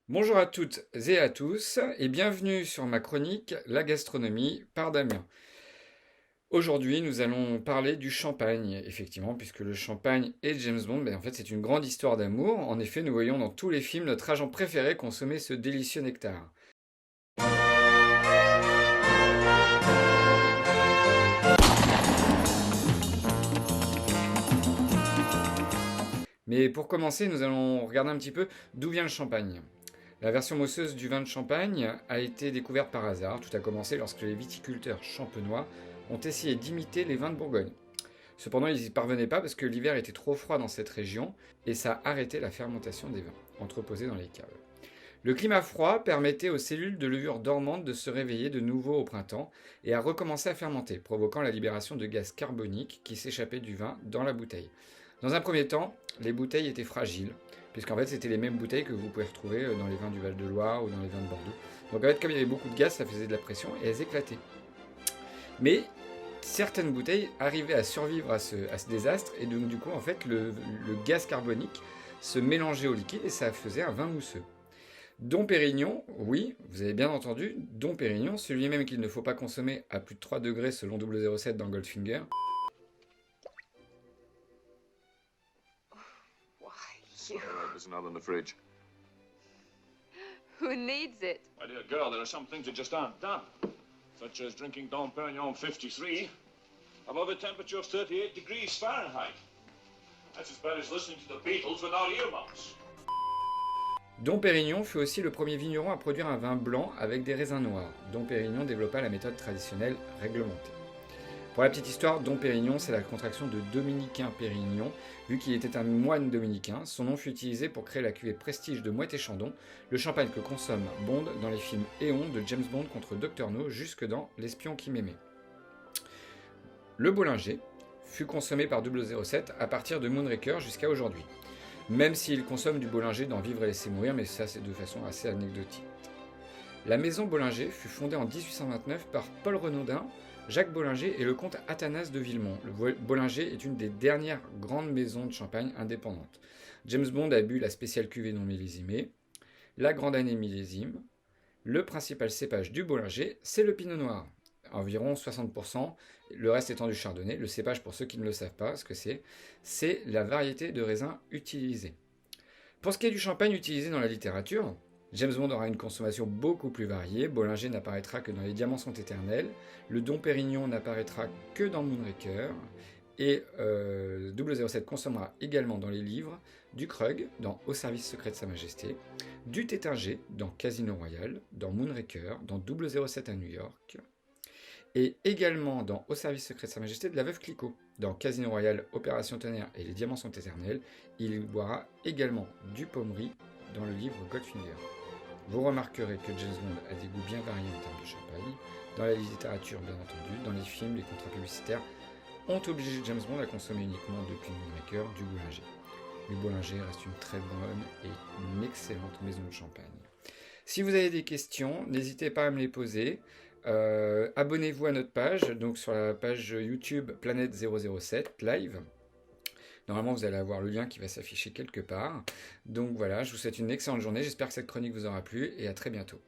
Bonjour à toutes et à tous et bienvenue sur ma chronique La gastronomie par Damien. Aujourd'hui, nous allons parler du champagne, effectivement, puisque le champagne et James Bond, en fait, c'est une grande histoire d'amour. En effet, nous voyons dans tous les films notre agent préféré consommer ce délicieux nectar. Mais pour commencer, nous allons regarder un petit peu d'où vient le champagne. La version mosseuse du vin de champagne a été découverte par hasard. Tout a commencé lorsque les viticulteurs champenois ont essayé d'imiter les vins de Bourgogne. Cependant, ils n'y parvenaient pas parce que l'hiver était trop froid dans cette région et ça a arrêté la fermentation des vins, entreposés dans les caves. Le climat froid permettait aux cellules de levure dormantes de se réveiller de nouveau au printemps et à recommencer à fermenter, provoquant la libération de gaz carbonique qui s'échappait du vin dans la bouteille. Dans un premier temps, les bouteilles étaient fragiles, puisqu'en fait c'était les mêmes bouteilles que vous pouvez retrouver dans les vins du Val-de-Loire ou dans les vins de Bordeaux. Donc en fait, comme il y avait beaucoup de gaz, ça faisait de la pression et elles éclataient. Mais certaines bouteilles arrivaient à survivre à ce désastre et donc du coup en fait le gaz carbonique se mélangeait au liquide et ça faisait un vin mousseux. Dom Pérignon, oui, vous avez bien entendu, Dom Pérignon, celui même qu'il ne faut pas consommer à plus de 3 degrés selon 007 dans Goldfinger. Why, you... There's another in the fridge. Who needs it? My dear girl, there are some things that just aren't done. Such as drinking Dom Perignon 53 above a temperature of 38 degrees Fahrenheit. That's as bad as listening to the Beatles without earmuffs. Dom Pérignon fut aussi le premier vigneron à produire un vin blanc avec des raisins noirs. Dom Pérignon développa la méthode traditionnelle réglementée. Pour la petite histoire, Dom Pérignon, c'est la contraction de Dominicain Pérignon. Vu qu'il était un moine dominicain, son nom fut utilisé pour créer la cuvée Prestige de Moët et Chandon, le champagne que consomme Bond dans les films Éon de James Bond contre Dr No jusque dans L'espion qui m'aimait. Le Bollinger fut consommé par 007 à partir de Moonraker jusqu'à aujourd'hui. Même s'il consomme du Bollinger dans Vivre et laisser mourir, mais ça c'est de façon assez anecdotique. La maison Bollinger fut fondée en 1829 par Paul Renaudin, Jacques Bollinger et le comte Athanase de Villemont. Le Bollinger est une des dernières grandes maisons de champagne indépendantes. James Bond a bu la spéciale cuvée non millésimée, la grande année millésime. Le principal cépage du Bollinger, c'est le pinot noir, environ 60%, le reste étant du chardonnay. Le cépage, pour ceux qui ne le savent pas, ce que c'est la variété de raisin utilisée. Pour ce qui est du champagne utilisé dans la littérature, James Bond aura une consommation beaucoup plus variée. Bollinger n'apparaîtra que dans Les Diamants sont éternels. Le Dom Pérignon n'apparaîtra que dans Moonraker. Et 007 consommera également dans les livres du Krug, dans Au service secret de Sa Majesté, du Tétinger, dans Casino Royale, dans Moonraker, dans 007 à New York, et également dans Au service secret de Sa Majesté de la Veuve Clicquot. Dans Casino Royale, Opération Tonnerre et Les Diamants sont éternels, il boira également du Pommery dans le livre Goldfinger. Vous remarquerez que James Bond a des goûts bien variés en termes de champagne. Dans la littérature, bien entendu, dans les films, les contrats publicitaires ont obligé James Bond à consommer uniquement depuis Moonraker du Bollinger. Le Bollinger reste une très bonne et une excellente maison de champagne. Si vous avez des questions, n'hésitez pas à me les poser. Abonnez-vous à notre page, donc sur la page YouTube Planète 007 Live. Normalement, vous allez avoir le lien qui va s'afficher quelque part. Donc voilà, je vous souhaite une excellente journée. J'espère que cette chronique vous aura plu et à très bientôt.